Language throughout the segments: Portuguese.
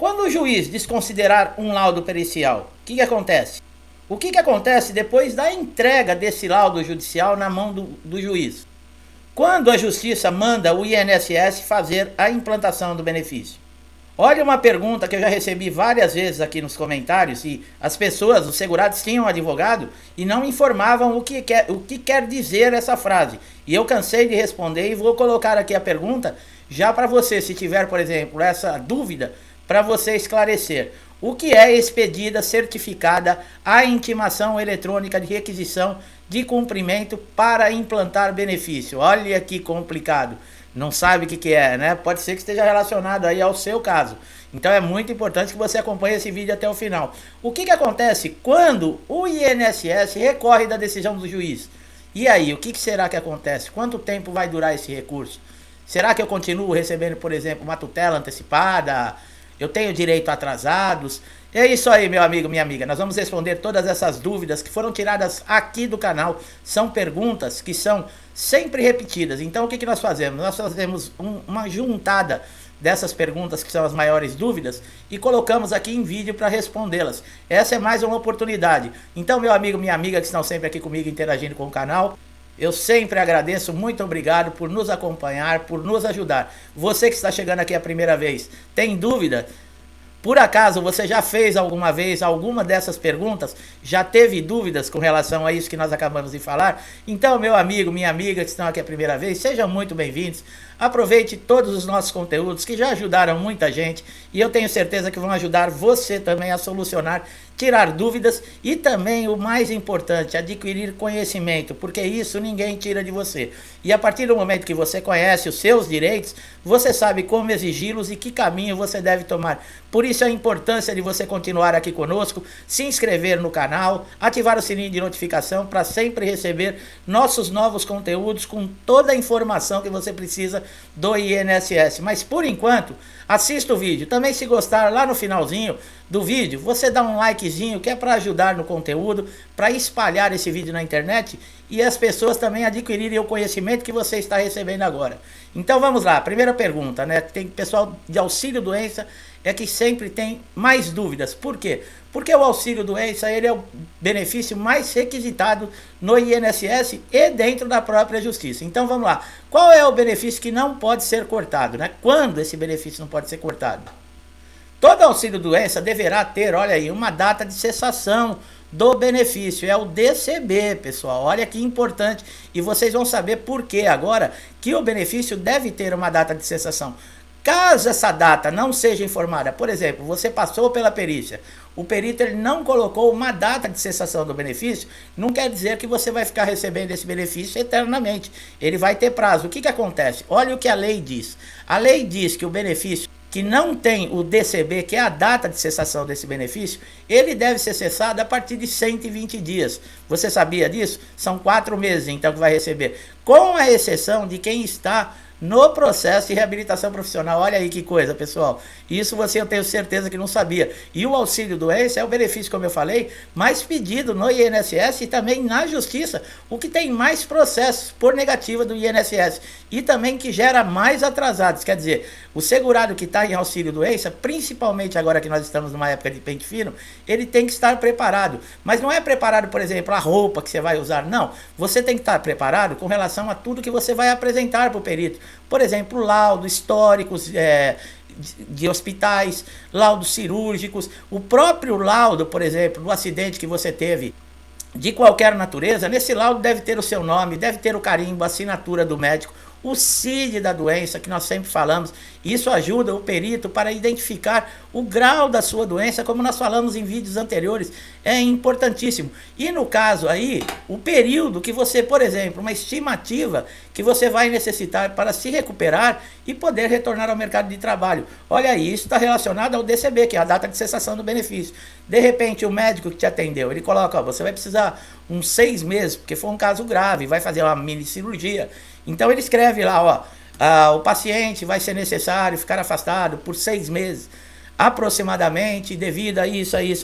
Quando o juiz desconsiderar um laudo pericial, o que acontece? O que acontece depois da entrega desse laudo judicial na mão do juiz? Quando a justiça manda o INSS fazer a implantação do benefício. Olha uma pergunta que eu já recebi várias vezes aqui nos comentários, e as pessoas, os segurados, tinham um advogado e não informavam o que quer dizer essa frase. E eu cansei de responder e vou colocar aqui a pergunta já para você, se tiver, por exemplo, essa dúvida, para você esclarecer. O que é expedida certificada a intimação eletrônica de requisição de cumprimento para implantar benefício? Olha que complicado. Não sabe o que é, né? Pode ser que esteja relacionado aí ao seu caso. Então é muito importante que você acompanhe esse vídeo até o final. O que acontece quando o INSS recorre da decisão do juiz? E aí, o que será que acontece? Quanto tempo vai durar esse recurso? Será que eu continuo recebendo, por exemplo, uma tutela antecipada? Eu tenho direito a atrasados? É isso aí, meu amigo, minha amiga. Nós vamos responder todas essas dúvidas que foram tiradas aqui do canal. São perguntas que são sempre repetidas. Então, o que nós fazemos? Nós fazemos uma juntada dessas perguntas que são as maiores dúvidas e colocamos aqui em vídeo para respondê-las. Essa é mais uma oportunidade. Então, meu amigo, minha amiga que estão sempre aqui comigo interagindo com o canal, eu sempre agradeço, muito obrigado por nos acompanhar, por nos ajudar. Você que está chegando aqui a primeira vez, tem dúvida? Por acaso você já fez alguma vez alguma dessas perguntas? Já teve dúvidas com relação a isso que nós acabamos de falar? Então, meu amigo, minha amiga que estão aqui a primeira vez, sejam muito bem-vindos. Aproveite todos os nossos conteúdos que já ajudaram muita gente e eu tenho certeza que vão ajudar você também a solucionar, tirar dúvidas e também, o mais importante, adquirir conhecimento, porque isso ninguém tira de você. E a partir do momento que você conhece os seus direitos, você sabe como exigi-los e que caminho você deve tomar. Por isso a importância de você continuar aqui conosco, se inscrever no canal, ativar o sininho de notificação para sempre receber nossos novos conteúdos com toda a informação que você precisa do INSS. Mas por enquanto, assista o vídeo. Também, se gostar, lá no finalzinho do vídeo, você dá um likezinho, que é para ajudar no conteúdo, para espalhar esse vídeo na internet e as pessoas também adquirirem o conhecimento que você está recebendo agora. Então vamos lá, primeira pergunta, né? Tem pessoal de auxílio doença é que sempre tem mais dúvidas. Por quê? Porque o auxílio doença, ele é o benefício mais requisitado no INSS e dentro da própria justiça. Então vamos lá, qual é o benefício que não pode ser cortado, né? Quando esse benefício não pode ser cortado? Todo auxílio doença deverá ter, olha aí, uma data de cessação do benefício, é o DCB, pessoal. Olha que importante, e vocês vão saber por que agora que o benefício deve ter uma data de cessação. Caso essa data não seja informada, por exemplo, você passou pela perícia, o perito ele não colocou uma data de cessação do benefício, não quer dizer que você vai ficar recebendo esse benefício eternamente. Ele vai ter prazo. O que acontece? Olha o que a lei diz. A lei diz que o benefício que não tem o DCB, que é a data de cessação desse benefício, ele deve ser cessado a partir de 120 dias. Você sabia disso? São 4 meses, então, que vai receber. Com a exceção de quem está no processo de reabilitação profissional. Olha aí que coisa, pessoal. Isso eu tenho certeza que não sabia. E o auxílio doença é o benefício, como eu falei, mais pedido no INSS e também na justiça, o que tem mais processos por negativa do INSS e também que gera mais atrasados. Quer dizer, o segurado que está em auxílio doença, principalmente agora que nós estamos numa época de pente fino, ele tem que estar preparado. Mas não é preparado, por exemplo, a roupa que você vai usar, não. Você tem que estar preparado com relação a tudo que você vai apresentar para o perito. Por exemplo, laudos históricos de hospitais, laudos cirúrgicos, o próprio laudo, por exemplo, do acidente que você teve de qualquer natureza. Nesse laudo deve ter o seu nome, deve ter o carimbo, a assinatura do médico, o CID da doença, que nós sempre falamos. Isso ajuda o perito para identificar o grau da sua doença, como nós falamos em vídeos anteriores, é importantíssimo. E no caso aí, o período que você, por exemplo, uma estimativa que você vai necessitar para se recuperar e poder retornar ao mercado de trabalho. Olha aí, isso está relacionado ao DCB, que é a data de cessação do benefício. De repente, o médico que te atendeu, ele coloca, ó, você vai precisar uns 6 meses, porque foi um caso grave, vai fazer uma mini cirurgia. Então ele escreve lá, ó, o paciente vai ser necessário ficar afastado por 6 meses, aproximadamente, devido a isso, aí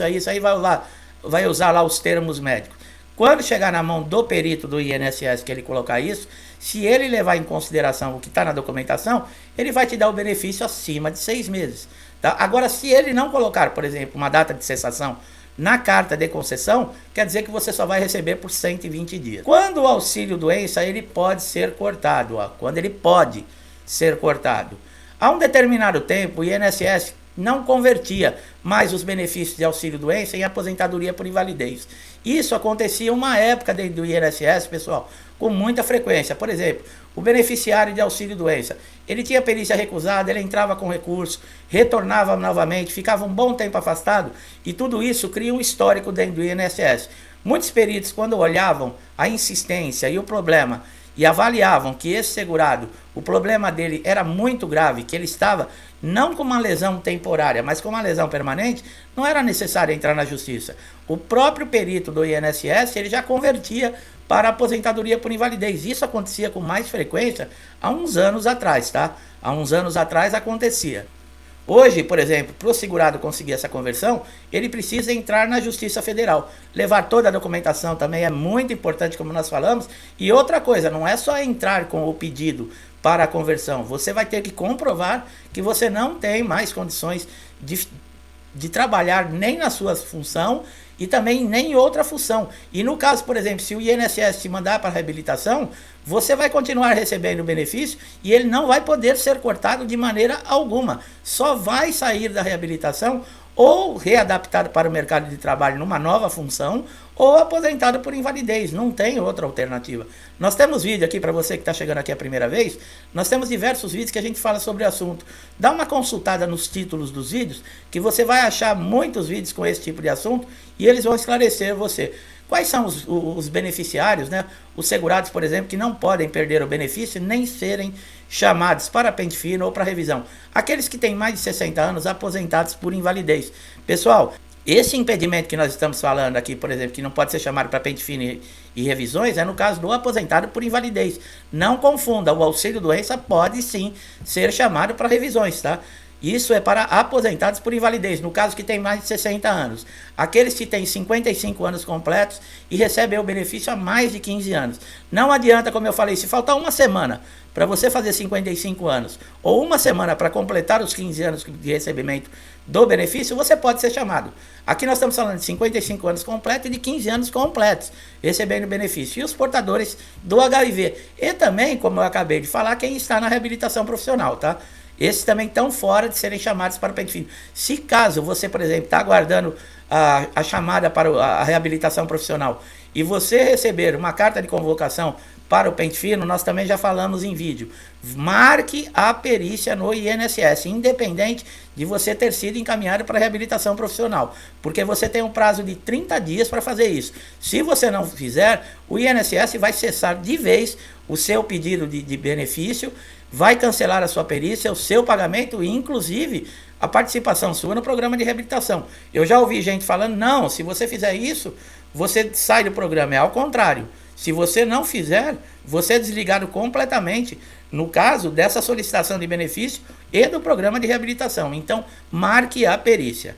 vai usar lá os termos médicos. Quando chegar na mão do perito do INSS que ele colocar isso, se ele levar em consideração o que está na documentação, ele vai te dar o benefício acima de 6 meses. Tá? Agora, se ele não colocar, por exemplo, uma data de cessação na carta de concessão, quer dizer que você só vai receber por 120 dias. Quando o auxílio doença, ele pode ser cortado, ó, quando ele pode ser cortado. Há um determinado tempo, o INSS não convertia mais os benefícios de auxílio doença em aposentadoria por invalidez. Isso acontecia uma época dentro do INSS, pessoal, com muita frequência. Por exemplo, o beneficiário de auxílio doença, ele tinha perícia recusada, ele entrava com recurso, retornava novamente, ficava um bom tempo afastado, e tudo isso cria um histórico dentro do INSS. Muitos peritos, quando olhavam a insistência e o problema, e avaliavam que esse segurado, o problema dele era muito grave, que ele estava não com uma lesão temporária, mas com uma lesão permanente, não era necessário entrar na justiça. O próprio perito do INSS, ele já convertia para aposentadoria por invalidez. Isso acontecia com mais frequência há uns anos atrás, tá? Há uns anos atrás acontecia. Hoje, por exemplo, para o segurado conseguir essa conversão, ele precisa entrar na Justiça Federal. Levar toda a documentação também é muito importante, como nós falamos. E outra coisa, não é só entrar com o pedido para a conversão. Você vai ter que comprovar que você não tem mais condições de trabalhar nem na sua função e também nem em outra função. E no caso, por exemplo, se o INSS te mandar para a reabilitação, você vai continuar recebendo o benefício e ele não vai poder ser cortado de maneira alguma. Só vai sair da reabilitação ou readaptado para o mercado de trabalho numa nova função ou aposentado por invalidez. Não tem outra alternativa. Nós temos vídeo aqui, para você que está chegando aqui a primeira vez, nós temos diversos vídeos que a gente fala sobre o assunto. Dá uma consultada nos títulos dos vídeos, que você vai achar muitos vídeos com esse tipo de assunto e eles vão esclarecer você. Quais são os beneficiários, né? Os segurados, por exemplo, que não podem perder o benefício nem serem chamados para pente fino ou para revisão. Aqueles que têm mais de 60 anos aposentados por invalidez. Pessoal, esse impedimento que nós estamos falando aqui, por exemplo, que não pode ser chamado para pente fino e revisões, é no caso do aposentado por invalidez. Não confunda, o auxílio doença pode sim ser chamado para revisões, tá? Isso é para aposentados por invalidez, no caso que tem mais de 60 anos. Aqueles que têm 55 anos completos e recebem o benefício há mais de 15 anos. Não adianta, como eu falei, se faltar uma semana para você fazer 55 anos, ou uma semana para completar os 15 anos de recebimento do benefício, você pode ser chamado. Aqui nós estamos falando de 55 anos completos e de 15 anos completos, recebendo o benefício. E os portadores do HIV. E também, como eu acabei de falar, quem está na reabilitação profissional, tá? Esses também estão fora de serem chamados para o pente fino. Se caso você, por exemplo, está aguardando a chamada para a reabilitação profissional e você receber uma carta de convocação para o pente fino, nós também já falamos em vídeo. Marque a perícia no INSS, independente de você ter sido encaminhado para a reabilitação profissional, porque você tem um prazo de 30 dias para fazer isso. Se você não fizer, o INSS vai cessar de vez o seu pedido de benefício, vai cancelar a sua perícia, o seu pagamento e, inclusive, a participação sua no programa de reabilitação. Eu já ouvi gente falando, não, se você fizer isso, você sai do programa. É ao contrário. Se você não fizer, você é desligado completamente, no caso dessa solicitação de benefício e do programa de reabilitação. Então, marque a perícia.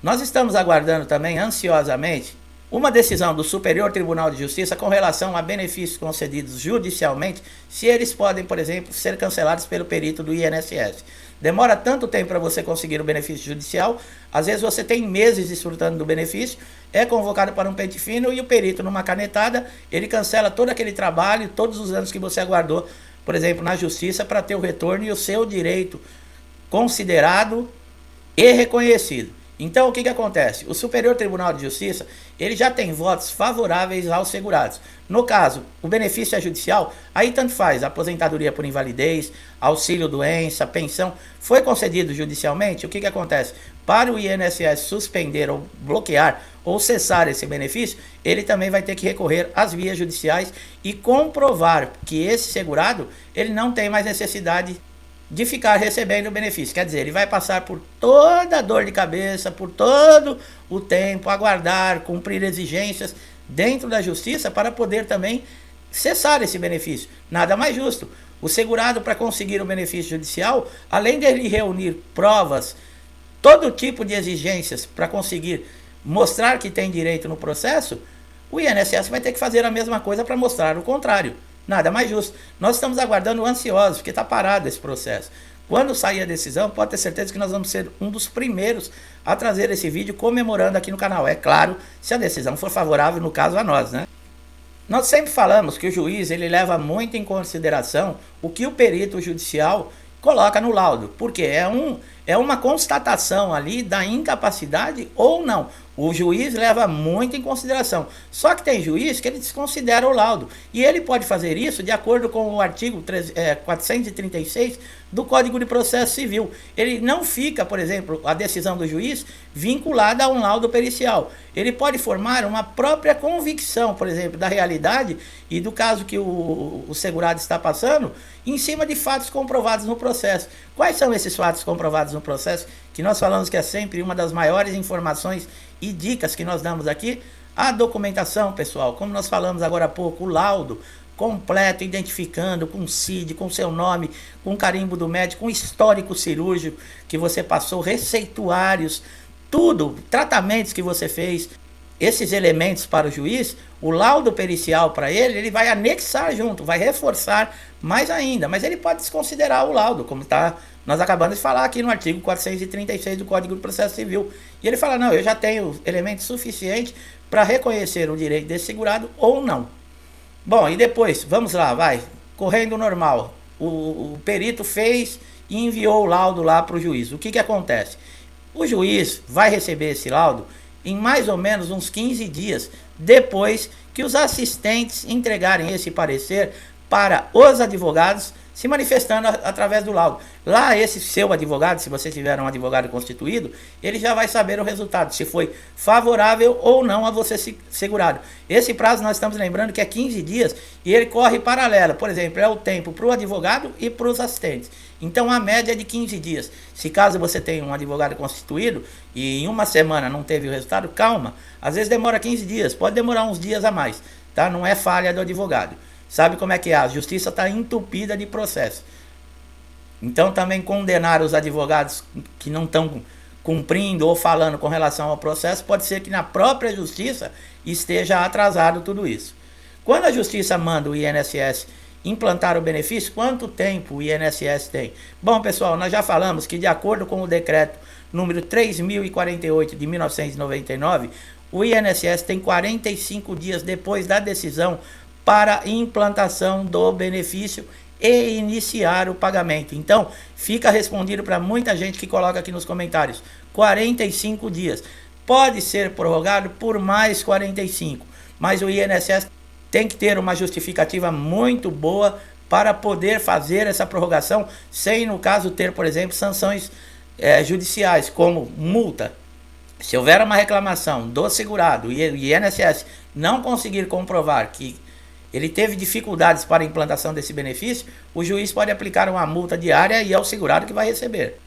Nós estamos aguardando também, ansiosamente, uma decisão do Superior Tribunal de Justiça com relação a benefícios concedidos judicialmente, se eles podem, por exemplo, ser cancelados pelo perito do INSS. Demora tanto tempo para você conseguir o benefício judicial, às vezes você tem meses desfrutando do benefício, é convocado para um pente fino e o perito, numa canetada, ele cancela todo aquele trabalho, todos os anos que você aguardou, por exemplo, na justiça, para ter o retorno e o seu direito considerado e reconhecido. Então, o que acontece? O Superior Tribunal de Justiça, ele já tem votos favoráveis aos segurados. No caso, o benefício é judicial, aí tanto faz, aposentadoria por invalidez, auxílio doença, pensão, foi concedido judicialmente, o que acontece? Para o INSS suspender ou bloquear ou cessar esse benefício, ele também vai ter que recorrer às vias judiciais e comprovar que esse segurado, ele não tem mais necessidade de ficar recebendo o benefício. Quer dizer, ele vai passar por toda a dor de cabeça, por todo o tempo, aguardar, cumprir exigências dentro da justiça para poder também cessar esse benefício. Nada mais justo. O segurado, para conseguir o benefício judicial, além de ele reunir provas, todo tipo de exigências para conseguir mostrar que tem direito no processo, o INSS vai ter que fazer a mesma coisa para mostrar o contrário. Nada mais justo. Nós estamos aguardando ansiosos, porque está parado esse processo. Quando sair a decisão, pode ter certeza que nós vamos ser um dos primeiros a trazer esse vídeo comemorando aqui no canal. É claro, se a decisão for favorável, no caso, a nós, né? Nós sempre falamos que o juiz ele leva muito em consideração o que o perito judicial coloca no laudo, porque é uma constatação ali da incapacidade ou não. O juiz leva muito em consideração. Só que tem juiz que ele desconsidera o laudo. E ele pode fazer isso de acordo com o artigo 436 do Código de Processo Civil. Ele não fica, por exemplo, a decisão do juiz vinculada a um laudo pericial. Ele pode formar uma própria convicção, por exemplo, da realidade e do caso que o segurado está passando, em cima de fatos comprovados no processo. Quais são esses fatos comprovados no processo? Que nós falamos que é sempre uma das maiores informações e dicas que nós damos aqui. A documentação, pessoal, como nós falamos agora há pouco, o laudo completo, identificando com CID, com seu nome, com carimbo do médico, com histórico cirúrgico que você passou, receituários, tudo, tratamentos que você fez, esses elementos para o juiz, o laudo pericial para ele vai anexar junto, vai reforçar mais ainda, mas ele pode desconsiderar o laudo, como nós acabamos de falar aqui no artigo 436 do Código de Processo Civil. E ele fala, não, eu já tenho elementos suficientes para reconhecer o direito desse segurado ou não. Bom, e depois, vamos lá, vai, correndo normal, o perito fez e enviou o laudo lá para o juiz. O que acontece? O juiz vai receber esse laudo em mais ou menos uns 15 dias depois que os assistentes entregarem esse parecer para os advogados, se manifestando através do laudo. Lá esse seu advogado, se você tiver um advogado constituído, ele já vai saber o resultado, se foi favorável ou não a você segurado. Esse prazo nós estamos lembrando que é 15 dias e ele corre paralelo. Por exemplo, é o tempo para o advogado e para os assistentes. Então a média é de 15 dias. Se caso você tenha um advogado constituído e em uma semana não teve o resultado, calma. Às vezes demora 15 dias, pode demorar uns dias a mais, tá? Não é falha do advogado. Sabe como é que é? A justiça está entupida de processo. Então também condenar os advogados que não estão cumprindo ou falando com relação ao processo, pode ser que na própria justiça esteja atrasado tudo isso. Quando a justiça manda o INSS implantar o benefício, quanto tempo o INSS tem? Bom, pessoal, nós já falamos que de acordo com o decreto número 3048 de 1999, o INSS tem 45 dias depois da decisão para implantação do benefício e iniciar o pagamento. Então, fica respondido para muita gente que coloca aqui nos comentários, 45 dias. Pode ser prorrogado por mais 45, mas o INSS tem que ter uma justificativa muito boa para poder fazer essa prorrogação, sem, no caso, ter, por exemplo, sanções judiciais, como multa. Se houver uma reclamação do segurado e o INSS não conseguir comprovar que ele teve dificuldades para a implantação desse benefício, o juiz pode aplicar uma multa diária e é o segurado que vai receber.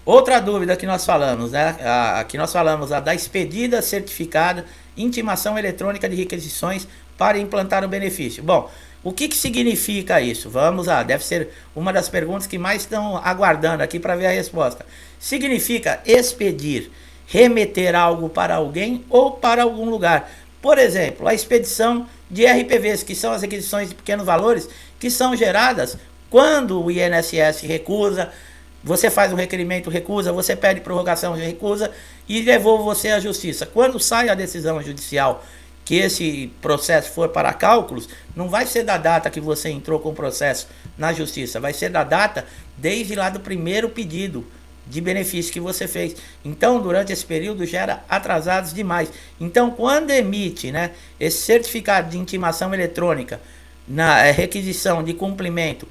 Outra dúvida que nós falamos, né? Aqui nós falamos da expedida certificada, intimação eletrônica de requisições para implantar o benefício. Bom, o que significa isso? Vamos lá, deve ser uma das perguntas que mais estão aguardando aqui para ver a resposta. Significa expedir, remeter algo para alguém ou para algum lugar. Por exemplo, a expedição de RPVs, que são as requisições de pequenos valores, que são geradas quando o INSS recusa, você faz um requerimento, recusa, você pede prorrogação, recusa e devolve você à justiça. Quando sai a decisão judicial que esse processo for para cálculos, não vai ser da data que você entrou com o processo na justiça, vai ser da data desde lá do primeiro pedido de benefício que você fez. Então, durante esse período, gera atrasados demais. Então, quando emite, né, esse certificado de intimação eletrônica na requisição de cumprimento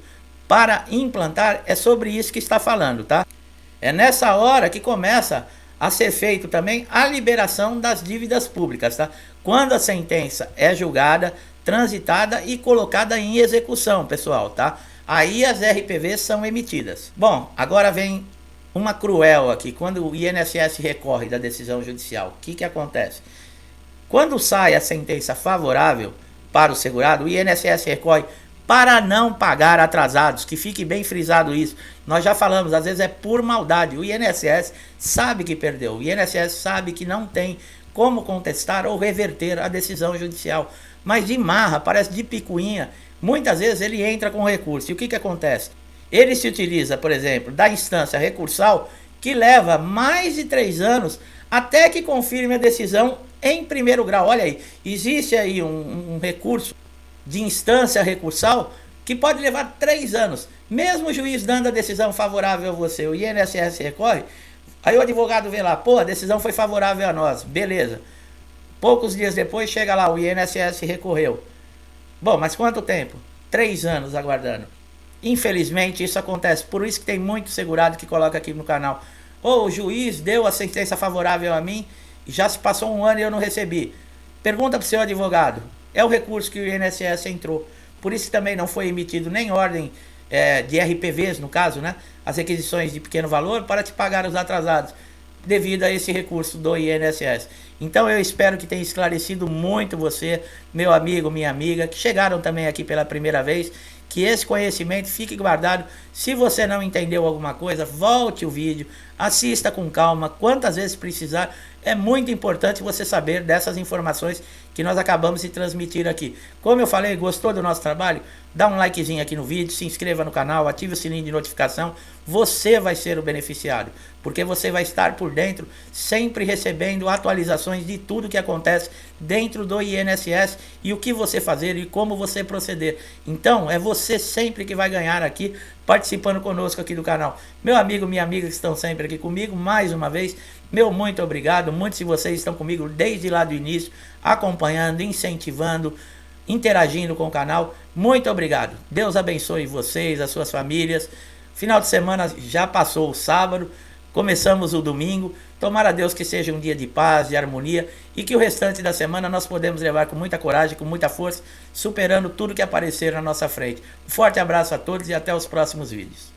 para implantar, é sobre isso que está falando, tá? É nessa hora que começa a ser feito também a liberação das dívidas públicas, tá? Quando a sentença é julgada, transitada e colocada em execução, pessoal, tá? Aí as RPVs são emitidas. Bom, agora vem uma cruel aqui. Quando o INSS recorre da decisão judicial, o que acontece? Quando sai a sentença favorável para o segurado, o INSS recorre para não pagar atrasados, que fique bem frisado isso. Nós já falamos, às vezes é por maldade. O INSS sabe que perdeu, o INSS sabe que não tem como contestar ou reverter a decisão judicial. Mas de marra, parece de picuinha, muitas vezes ele entra com recurso. E o que acontece? ele se utiliza, por exemplo, da instância recursal, que leva mais de 3 anos até que confirme a decisão em primeiro grau. Olha aí, existe aí um recurso de instância recursal que pode levar 3 anos. Mesmo o juiz dando a decisão favorável a você, o INSS recorre, aí o advogado vê lá, pô, a decisão foi favorável a nós, beleza. Poucos dias depois chega lá, o INSS recorreu. Bom, mas quanto tempo? 3 anos aguardando. Infelizmente isso acontece, por isso que tem muito segurado que coloca aqui no canal: ô, o juiz deu a sentença favorável a mim, já se passou 1 ano e eu não recebi. Pergunta para o seu advogado, é o recurso que o INSS entrou. Por isso que também não foi emitido nem ordem de RPVs, no caso, né? As requisições de pequeno valor para te pagar os atrasados, devido a esse recurso do INSS. Então eu espero que tenha esclarecido muito você, meu amigo, minha amiga, que chegaram também aqui pela primeira vez, que esse conhecimento fique guardado. Se você não entendeu alguma coisa, volte o vídeo, assista com calma, quantas vezes precisar. É muito importante você saber dessas informações que nós acabamos de transmitir aqui. Como eu falei, gostou do nosso trabalho? Dá um likezinho aqui no vídeo, se inscreva no canal, ative o sininho de notificação. Você vai ser o beneficiário, porque você vai estar por dentro, sempre recebendo atualizações de tudo que acontece dentro do INSS e o que você fazer e como você proceder. Então, é você sempre que vai ganhar aqui, participando conosco aqui do canal. Meu amigo, minha amiga que estão sempre aqui comigo, mais uma vez, meu muito obrigado. Muitos de vocês estão comigo desde lá do início, acompanhando, incentivando, interagindo com o canal. Muito obrigado. Deus abençoe vocês, as suas famílias. Final de semana já passou o sábado, começamos o domingo. Tomara a Deus que seja um dia de paz, de harmonia, e que o restante da semana nós podemos levar com muita coragem, com muita força, superando tudo que aparecer na nossa frente. Um forte abraço a todos e até os próximos vídeos.